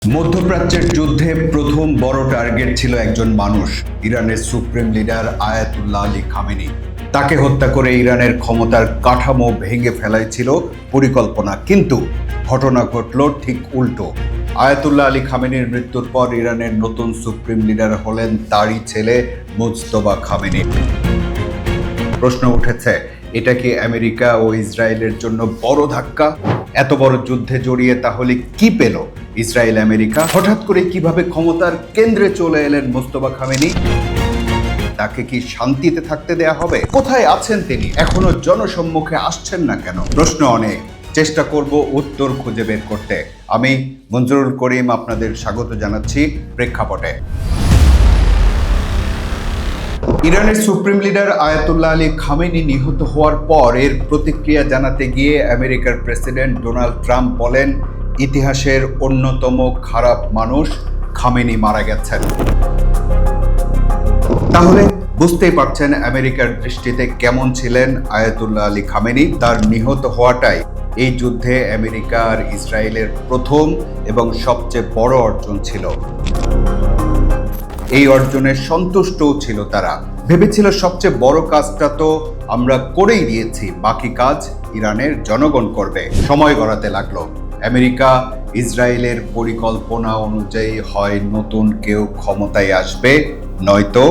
মধ্যপ্রাচ্যের যুদ্ধে প্রথম বড় টার্গেট ছিল একজন মানুষ, ইরানের supreme leader Ayatollah Ali Khamenei. তাকে হত্যা করে ইরানের ক্ষমতার কাঠামো ভেঙে ফেলাই ছিল পরিকল্পনা, কিন্তু ঘটনা ঘটল ঠিক উল্টো। আয়াতুল্লাহ আলী খামেনির মৃত্যুর পর ইরানের নতুন সুপ্রিম লিডার হলেন তারই ছেলে মুজতবা খামেনি। প্রশ্ন উঠেছে, এটা কি আমেরিকা ও ইসরায়েলের জন্য বড় ধাক্কা? এত বড় যুদ্ধে জড়িয়ে তাহলে কি পেল ইসরায়েল আমেরিকা? হঠাৎ করে কিভাবে ক্ষমতার কেন্দ্রে চলে এলেন মুজতবা খামেনি? তাকে কি শান্তিতে থাকতে দেয়া হবে? কোথায় আছেন তিনি? এখনো জনসম্মুখে আসছেন না কেন? প্রশ্ন অনেক, চেষ্টা করব উত্তর খুঁজে বের করতে। আমি মঞ্জুরুল করিম আপনাদের স্বাগত জানাচ্ছি প্রেক্ষাপটে। ইরানের supreme leader Ayatollah Ali Khamenei নিহত হওয়ার পর এর প্রতিক্রিয়া জানাতে গিয়ে আমেরিকার প্রেসিডেন্ট ডোনাল্ড ট্রাম্প বলেন, ইতিহাসের অন্যতম খারাপ মানুষ খামেনি মারা গেছেন। তাহলে বুঝতেই পারছেন আমেরিকার দৃষ্টিতে কেমন ছিলেন আয়াতুল্লাহ আলী খামেনি। তার নিহত হওয়াটাই এই যুদ্ধে আমেরিকা আর ইসরায়েলের প্রথম এবং সবচেয়ে বড় অর্জন ছিল। এই অর্জনের সন্তুষ্টও ছিল তারা। ভেবেছিল সবচেয়ে বড় কাজটা তো আমরা করেই দিয়েছি, বাকি কাজ ইরানের জনগণ করবে। সময় গড়াতে লাগলো। আমেরিকা ইসরায়েলের পরিকল্পনা অনুযায়ী হয় নতুন কেউ ক্ষমতায় আসবে, নয়তো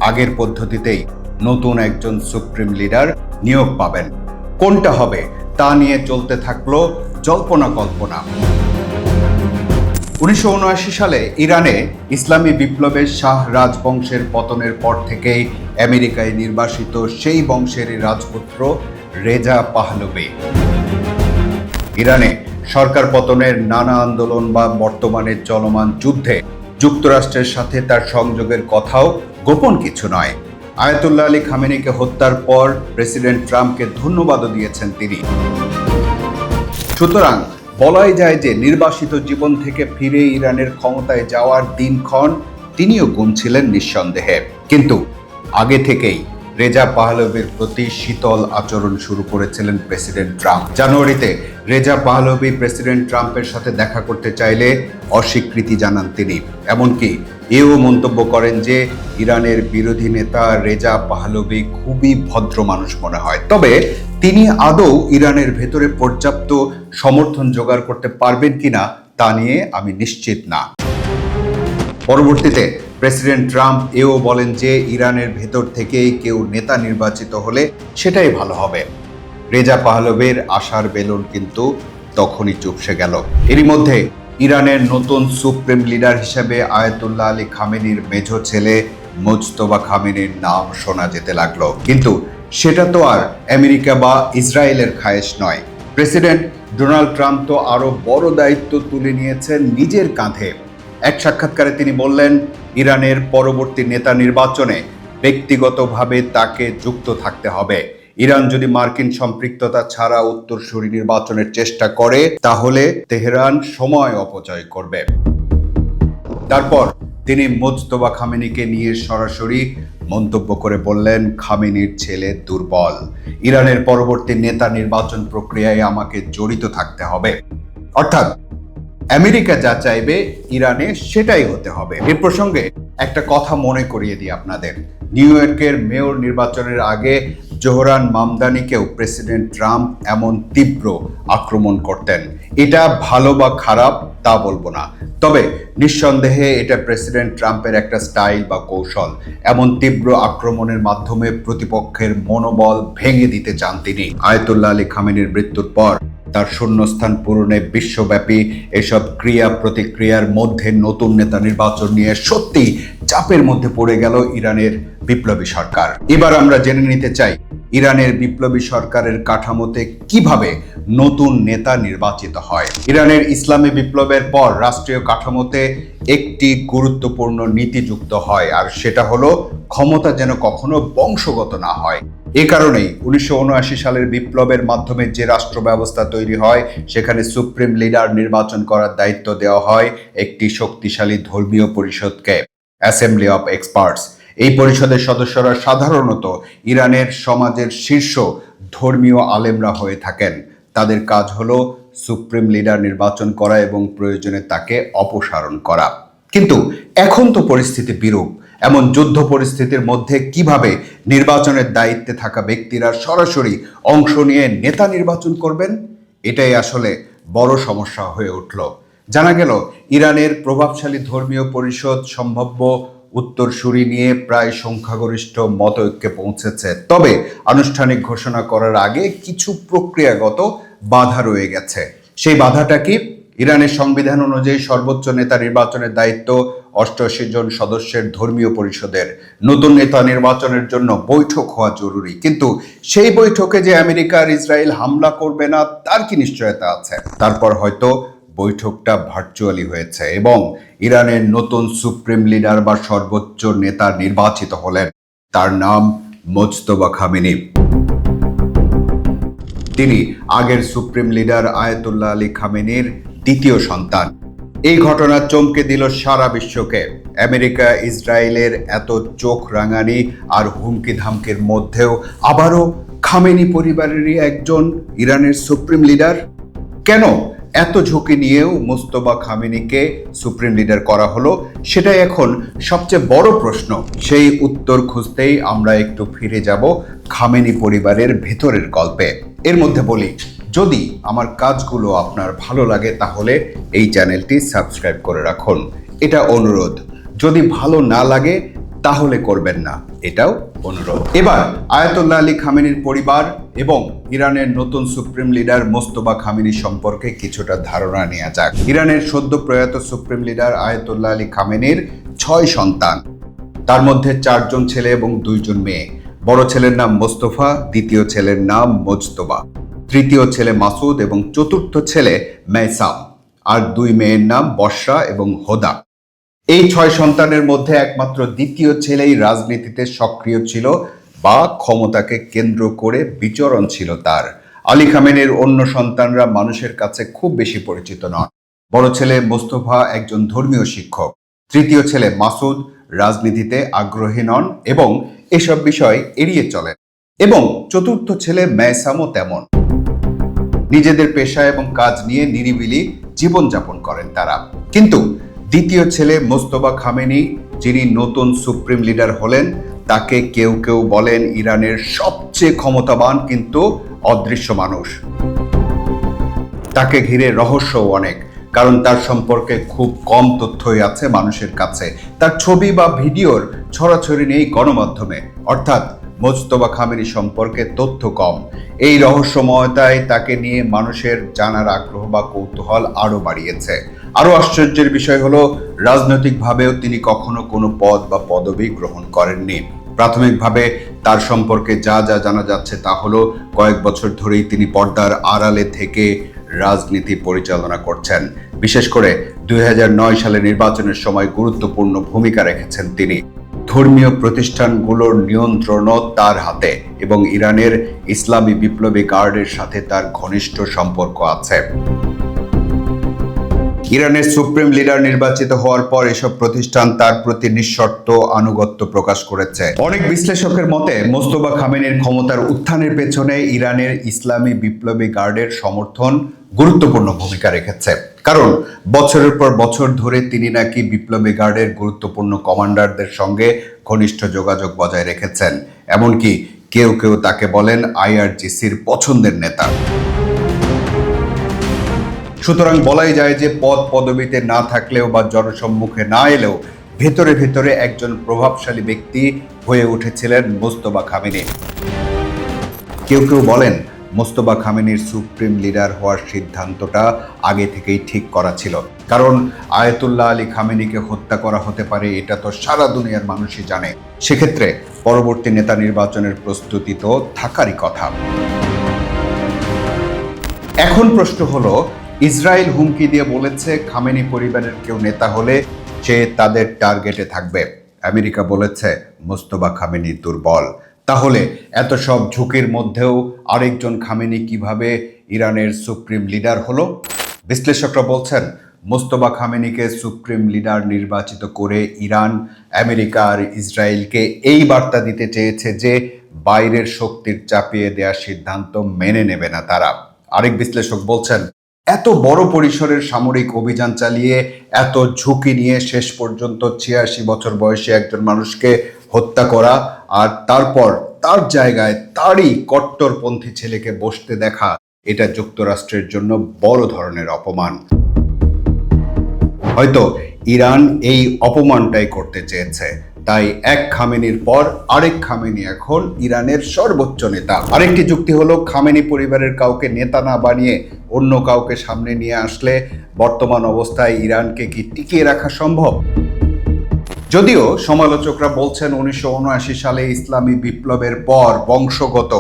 আগের পদ্ধতিতেই নতুন একজন সুপ্রিম লিডার নিয়োগ পাবেন। কোনটা হবে তা নিয়ে চলতে থাকলো জল্পনা কল্পনা। 1979 সালে ইরানে ইসলামী বিপ্লবের শাহ রাজবংশের পতনের পর থেকেই আমেরিকায় নির্বাসিত সেই বংশের রাজপুত্র রেজা পাহলভি ইরানে সরকার পতনের নানা আন্দোলন বা বর্তমানে চলমান যুদ্ধে যুক্তরাষ্ট্রের সাথে তার সংযোগের কথাও গোপন কিছু নয়। আয়াতুল্লাহ আলী খামেনিকে হত্যার পর প্রেসিডেন্ট ট্রাম্পকে ধন্যবাদও দিয়েছেন তিনি। সুতরাং বলাই যায় যে নির্বাসিত জীবন থেকে ফিরে ইরানের ক্ষমতায় যাওয়ার দিনক্ষণ তিনিও গুনছিলেন নিঃসন্দেহে। কিন্তু আগে থেকেই রেজা পাহলভির প্রতি শীতল আচরণ শুরু করেছিলেন প্রেসিডেন্ট ট্রাম্প। জানুয়ারিতে রেজা পাহলভি প্রেসিডেন্ট ট্রাম্পের সাথে দেখা করতে চাইলে অস্বীকৃতি জানান তিনি। এমনকি এও মন্তব্য করেন যে ইরানের বিরোধী নেতা রেজা পাহলভি খুবই ভদ্র মানুষ মনে হয়, তবে তিনি আদৌ ইরানের ভেতরে পর্যাপ্ত সমর্থন জোগাড় করতে পারবেন কিনা তা নিয়ে আমি নিশ্চিত না। পরবর্তীতে প্রেসিডেন্ট ট্রাম্প এও বলেন যে ইরানের ভেতর থেকেই কেউ নেতা নির্বাচিত হলে সেটাই ভালো হবে। রেজা পাহলভির আশার বেলুন কিন্তু তখনই চুপসে গেল। এরই মধ্যে ইরানের নতুন সুপ্রিম লিডার হিসেবে আয়াতুল্লাহ আলী খামেনির মেঝো ছেলে মুজতবা খামেনির নাম শোনা যেতে লাগলো। কিন্তু সেটা তো আর আমেরিকা বা ইসরায়েলের খায়েশ নয়। প্রেসিডেন্ট ডোনাল্ড ট্রাম্প তো আরো বড় দায়িত্ব তুলে নিয়েছেন নিজের কাঁধে। এক সাক্ষাৎকারে তিনি বললেন, ইরানের পরবর্তী নেতা নির্বাচনে ব্যক্তিগতভাবে তাকে যুক্ত থাকতে হবে। ইরান যদি মার্কিন সম্পৃক্ততা ছাড়া উত্তরসূরি নির্বাচনের চেষ্টা করে তাহলে তেহরান সময় অপচয় করবে। তারপর তিনি মুজতবা খামেনিকে নিয়ে সরাসরি মন্তব্য করে বললেন, খামেনির ছেলে দুর্বল। ইরানের পরবর্তী নেতা নির্বাচন প্রক্রিয়ায় আমাকে জড়িত থাকতে হবে। অর্থাৎ আমেরিকা যা চাইবে ইরানে সেটাই হতে হবে। এ প্রসঙ্গে একটা কথা মনে করিয়ে দিই আপনাদের। নিউ ইয়র্কের মেয়র নির্বাচনের আগে জোহরান মামদানিকেও প্রেসিডেন্ট ট্রাম্প এমন তীব্র আক্রমণ করতেন। এটা ভালো বা খারাপ তা বলবো না, তবে নিঃসন্দেহে এটা প্রেসিডেন্ট ট্রাম্পের একটা স্টাইল বা কৌশল। এমন তীব্র আক্রমণের মাধ্যমে প্রতিপক্ষের মনোবল ভেঙে দিতে চান তিনি। আয়াতুল্লাহ আলী খামেনির মৃত্যুর পর তার শূন্যস্থান পূরণে বিশ্বব্যাপী এসব ক্রিয়া প্রতিক্রিয়ার মধ্যে নতুন নেতা নির্বাচন নিয়ে সত্যি চাপের মধ্যে পড়ে গেল ইরানের বিপ্লবী সরকার। এবার আমরা জেনে নিতে চাই ইরানের বিপ্লবী সরকারের কাঠামোতে কিভাবে নতুন নেতা নির্বাচিত হয়। ইরানের ইসলামী বিপ্লবের পর রাষ্ট্রীয় কাঠামোতে একটি গুরুত্বপূর্ণ নীতি যুক্ত হয়, আর সেটা হলো ক্ষমতা যেন কখনো বংশগত না হয়। এ কারণেই 1979 সালের বিপ্লবের মাধ্যমে যে রাষ্ট্র ব্যবস্থা তৈরি হয় সেখানে সুপ্রিম লিডার নির্বাচন করার দায়িত্ব দেওয়া হয় একটি শক্তিশালী ধর্মীয় পরিষদকে, অ্যাসেম্বলি অফ এক্সপার্টস। এই পরিষদের সদস্যরা সাধারণত ইরানের সমাজের শীর্ষ ধর্মীয় আলেমরা হয়ে থাকেন। তাদের কাজ হলো সুপ্রিম লিডার নির্বাচন করা এবং প্রয়োজনে তাকে অপসারণ করা। কিন্তু এখন তো পরিস্থিতি বিরূপ। এমন যুদ্ধ পরিস্থিতির মধ্যে কিভাবে নির্বাচনের দায়িত্বে থাকা ব্যক্তিরা সরাসরি অংশ নিয়ে নেতা নির্বাচন করবেন? এটাই আসলে বড় সমস্যা হয়ে উঠল। জানা গেল ইরানের প্রভাবশালী ধর্মীয় পরিষদ সম্ভাব্য উত্তরসূরি নিয়ে প্রায় সংখ্যাগরিষ্ঠ মতৈক্যে পৌঁছেছে। তবে আনুষ্ঠানিক ঘোষণা করার আগে কিছু প্রক্রিয়াগত বাধা রয়ে গেছে। সেই বাধাটা কি? ইরানের সংবিধান অনুযায়ী সর্বোচ্চ নেতা নির্বাচনের দায়িত্ব 88 জন সদস্যের ধর্মীয় পরিষদের। নতুন নেতা নির্বাচনের জন্য বৈঠক হওয়া জরুরি, কিন্তু সেই বৈঠকে যে আমেরিকা আর ইসরায়েল হামলা করবে না তার কি নিশ্চয়তা আছে? তারপর হয়তো বৈঠকটা ভার্চুয়ালি হয়েছে এবং ইরানের নতুন সুপ্রিম লিডার বা সর্বোচ্চ নেতা নির্বাচিত হলেন। তার নাম মোজতবা খামেনি। তিনি আগের সুপ্রিম লিডার আয়াতুল্লাহ আলী খামেনির দ্বিতীয় সন্তান। এই ঘটনা চমকে দিল সারা বিশ্বকে। আমেরিকা ইসরায়েলের এত চোখ রাঙানি আর হুমকি ধামকির মধ্যেও আবারও খামেনি পরিবারেরই একজন ইরানের সুপ্রিম লিডার। কেন এত ঝুঁকি নিয়েও মোজতবা খামেনিকে সুপ্রিম লিডার করা হলো, সেটাই এখন সবচেয়ে বড় প্রশ্ন। সেই উত্তর খুঁজতেই আমরা একটু ফিরে যাব খামেনি পরিবারের ভেতরের গল্পে। এর মধ্যে বলি, যদি আমার কাজগুলো আপনার ভালো লাগে তাহলে এই চ্যানেলটি সাবস্ক্রাইব করে রাখুন, এটা অনুরোধ। যদি ভালো না লাগে তাহলে করবেন না, এটাও অনুরোধ। এবার আয়াতুল্লাহ আলী খামেনির পরিবার এবং ইরানের নতুন সুপ্রিম লিডার মোজতবা খামেনি সম্পর্কে কিছুটা ধারণা নেওয়া যাক। ইরানের সদ্য প্রয়াত সুপ্রিম লিডার আয়াতুল্লাহ আলী খামেনির 6 সন্তান, তার মধ্যে 4 জন ছেলে এবং 2 জন মেয়ে। বড় ছেলের নাম মোস্তফা, দ্বিতীয় ছেলের নাম মোজতবা, তৃতীয় ছেলে মাসুদ এবং চতুর্থ ছেলে মেসাম, আর 2 মেয়ের নাম বশরা এবং হোদা। এই 6 সন্তানের মধ্যে একমাত্র দ্বিতীয় ছেলেই রাজনীতিতে সক্রিয় ছিল বা ক্ষমতাকে কেন্দ্র করে বিচরণ ছিল তার। আলী খামেনির অন্য সন্তানরা মানুষের কাছে খুব বেশি পরিচিত নন। বড় ছেলে মোস্তফা একজন ধর্মীয় শিক্ষক, তৃতীয় ছেলে মাসুদ রাজনীতিতে আগ্রহী নন এবং এসব বিষয় এড়িয়ে চলেন, এবং চতুর্থ ছেলে মেসামও তেমন। নিজেদের পেশা এবং কাজ নিয়ে নিরিবিলি জীবনযাপন করেন তারা। কিন্তু দ্বিতীয় ছেলে মোজতবা খামেনি, যিনি নতুন সুপ্রিম লিডার হলেন, তাকে কেউ কেউ বলেন ইরানের সবচেয়ে ক্ষমতাবান কিন্তু অদৃশ্য মানুষ। তাকে ঘিরে রহস্যও অনেক, কারণ তার সম্পর্কে খুব কম তথ্যই আছে মানুষের কাছে। তার ছবি বা ভিডিওর ছড়াছড়ি নেই গণমাধ্যমে, অর্থাৎ মোজতবা খামেনি সম্পর্কে তথ্য কম। এই রহস্যময়তায় তাকে নিয়ে মানুষের জানার আগ্রহ বা কৌতূহল আরো বাড়িয়েছে। আরো আশ্চর্যের বিষয় হলো, রাজনৈতিকভাবেও তিনি কখনো কোনো পদ বা পদবি গ্রহণ করেননি। প্রাথমিকভাবে তার সম্পর্কে যা যা জানা যাচ্ছে তা হলো, কয়েক বছর ধরেই তিনি পর্দার আড়ালে থেকে রাজনীতি পরিচালনা করছেন। বিশেষ করে 2009 সালে নির্বাচনের সময় গুরুত্বপূর্ণ ভূমিকা রেখেছেন তিনি। ধর্মীয় প্রতিষ্ঠানগুলোর নিয়ন্ত্রণও তার হাতে এবং ইরানের ইসলামী বিপ্লবী গার্ডের সাথে তার ঘনিষ্ঠ সম্পর্ক আছে। ইরানের সুপ্রিম লিডার নির্বাচিত হওয়ার পর এসব প্রতিষ্ঠান তার প্রতি নিঃশর্ত আনুগত্য প্রকাশ করেছে। অনেক বিশ্লেষকের মতে মোজতবা খামেনির ক্ষমতার উত্থানের পেছনে ইরানের ইসলামী বিপ্লবী গার্ডের সমর্থন গুরুত্বপূর্ণ ভূমিকা রেখেছে। কারণ বছরের পর বছর ধরে তিনি নাকি বিপ্লবী গার্ডের গুরুত্বপূর্ণ কমান্ডারদের সঙ্গে ঘনিষ্ঠ যোগাযোগ বজায় রেখেছেন। এমনকি কেউ কেউ তাকে বলেন আইআরজিসির পছন্দের নেতা। সুতরাং বলাই যায় যে পদ পদবিতে না থাকলেও বা জনসম্মুখে না এলেও ভেতরে ভেতরে একজন প্রভাবশালী ব্যক্তি হয়ে উঠেছিলেন মোজতবা খামেনি। কেউ কেউ বলেন মোজতবা খামেনির সুপ্রিম লিডার হওয়ার সিদ্ধান্তটা আগে থেকেই ঠিক করা ছিল, কারণ আয়াতুল্লাহ আলী খামেনিকে হত্যা করা হতে পারে এটা তো সারা দুনিয়ার মানুষই জানে। সেক্ষেত্রে পরবর্তী নেতা নির্বাচনের প্রস্তুতি তো থাকারই কথা। এখন প্রশ্ন হলো, ইসরায়েল হুমকি দিয়ে বলেছে খামেনি পরিবারের কেউ নেতা হলে সে তাদের টার্গেটে থাকবে। আমেরিকা বলেছে মোজতবা খামেনি দুর্বল। তাহলে এত সব ঝুঁকির মধ্যেও আরেকজন খামেনি কিভাবে ইরানের সুপ্রিম লিডার হলো? বিশ্লেষকরা বলছেন মোজতবা খামেনিকে সুপ্রিম লিডার নির্বাচিত করে ইরান, আমেরিকা আর ইসরায়েলকে এই বার্তা দিতে চেয়েছে যে বাইরের শক্তির চাপিয়ে দেওয়ার সিদ্ধান্ত মেনে নেবে না তারা। আরেক বিশ্লেষক বলছেন এত বড় পরিসরের সামরিক অভিযান চালিয়ে এত ঝুঁকি নিয়ে শেষ পর্যন্ত ৮৬ বছর বয়সী একজন মানুষকে হত্যা করা, আর তারপর তার জায়গায় তারই কট্টরপন্থী ছেলেকে বসতে দেখা, এটা যুক্তরাষ্ট্রের জন্য বড় ধরনের অপমান। হয়তো ইরান এই অপমানটাই করতে চেয়েছে, তাই এক খামেনির পর আরেক খামেনি এখন ইরানের সর্বোচ্চ নেতা। আরেকটি যুক্তি হলো, খামেনি পরিবারের কাউকে নেতা না বানিয়ে অন্য কাউকে সামনে নিয়ে আসলে বর্তমান অবস্থায় ইরানকে কি টিকিয়ে রাখা সম্ভব? যদিও সমালোচকরা বলছেন 1979 সালে ইসলামী বিপ্লবের পর বংশগত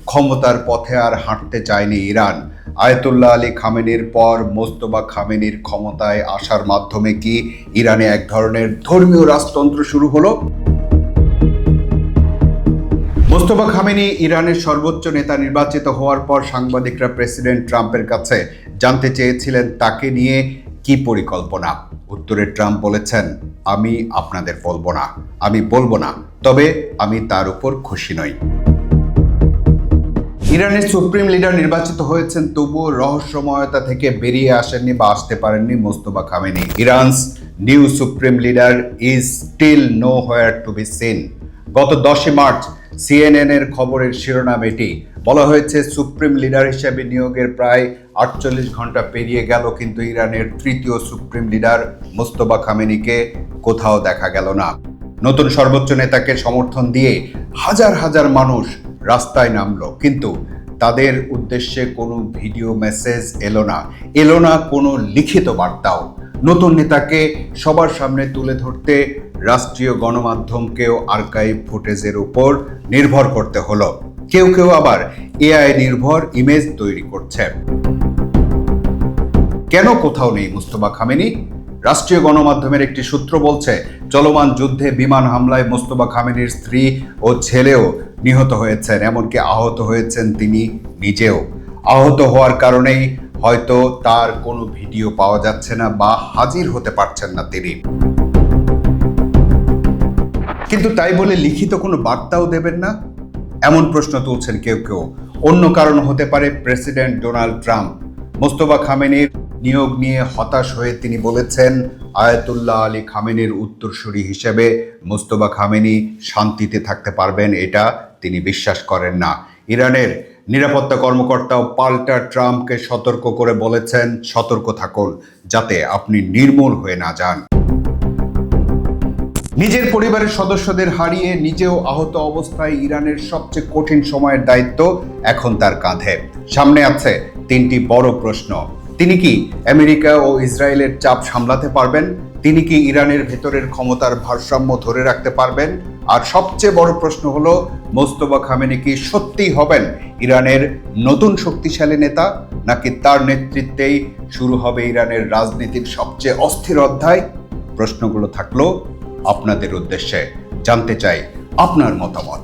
ক্ষমতার পথে আর হাঁটতে চায়নি ইরান। আয়াতুল্লাহ আলী খামেনির পর মোস্তফা খামেনির ক্ষমতায় আসার মাধ্যমে কি ইরানে এক ধরনের ধর্মীয় রাজতন্ত্র শুরু হলো? মোস্তফা খামেনি ইরানের সর্বোচ্চ নেতা নির্বাচিত হওয়ার পর সাংবাদিকরা প্রেসিডেন্ট ট্রাম্পের কাছে জানতে চেয়েছিলেন তাকে নিয়ে কি পরিকল্পনা। উত্তরে ট্রাম্প বলেছেন, আমি আপনাদের বলবো না, আমি বলবো না, তবে আমি তার উপর খুশি নই। ইরানের সুপ্রিম লিডার নির্বাচিত হয়েছেন, তবুও রহস্যময়তা থেকে বেরিয়ে আসেননি বা আসতে পারেননি Mostafa Khamenei. Iran's new supreme leader is still nowhere to be seen. গত 10 মার্চ CNN এর খবরের শিরোনাম এটি। বলা হয়েছে, সুপ্রিম লিডার হিসেবে নিয়োগের প্রায় 48 ঘন্টা পেরিয়ে গেল, কিন্তু ইরানের তৃতীয় সুপ্রিম লিডার মোস্তফা খামেনিকে কোথাও দেখা গেল না। নতুন সর্বোচ্চ নেতাকে সমর্থন দিয়ে হাজার হাজার মানুষ রাস্তায় নামলো, কিন্তু তাদের উদ্দেশ্যে কোনো ভিডিও মেসেজ এলো না কোনো লিখিত বার্তাও। নতুন নেতাকে সবার সামনে তুলে ধরতে রাষ্ট্রীয় গণমাধ্যমকেও আর্কাইভ ফুটেজের উপর নির্ভর করতে হলো। কেউ কেউ আবার AI নির্ভর ইমেজ তৈরি করছে। কেন কোথাও নেই মোস্তফা খামেনি? রাষ্ট্রীয় গণমাধ্যমের একটি সূত্র বলছে, চলমান যুদ্ধে বিমান হামলায় মোস্তফা খামেনির স্ত্রী ও ছেলেও নিহত হয়েছেন, এমনকি আহত হয়েছেন তিনি নিজেও। আহত হওয়ার কারণেই হয়তো তার কোনো ভিডিও পাওয়া যাচ্ছে না বা হাজির হতে পারছেন না তিনি। কিন্তু তাই বলে লিখিত কোনো বার্তাও দেবেন না, এমন প্রশ্ন তুলছেন কেউ কেউ। অন্য কারণ হতে পারে প্রেসিডেন্ট ডোনাল্ড ট্রাম্প। মোস্তফা খামেনির নিয়োগ নিয়ে হতাশ হয়ে তিনি বলেছেন, আয়াতুল্লাহ আলী খামেনির উত্তরসূরি হিসেবে মোস্তফা খামেনি শান্তিতে থাকতে পারবেন এটা তিনি বিশ্বাস করেন না। ইরানের নিরাপত্তা কর্মকর্তাও পাল্টা ট্রাম্পকে সতর্ক করে বলেছেন, সতর্ক থাকুন যাতে আপনি নির্মূল হয়ে না যান। নিজের পরিবারের সদস্যদের হারিয়ে নিজেও আহত অবস্থায় ইরানের সবচেয়ে কঠিন সময়ের দায়িত্ব এখন তার কাঁধে। সামনে আছে 3টি বড় প্রশ্ন। তিনি কি আমেরিকা ও ইসরায়েলের চাপ সামলাতে পারবেন? তিনি কি ইরানের ভেতরের ক্ষমতার ভারসাম্য ধরে রাখতে পারবেন? আর সবচেয়ে বড় প্রশ্ন হলো, মোস্তফা খামেনি কি সত্যিই হবেন ইরানের নতুন শক্তিশালী নেতা, নাকি তার নেতৃত্বেই শুরু হবে ইরানের রাজনীতির সবচেয়ে অস্থির অধ্যায়? প্রশ্নগুলো থাকলো আপনাদের উদ্দেশ্যে। জানতে চাই আপনার মতামত।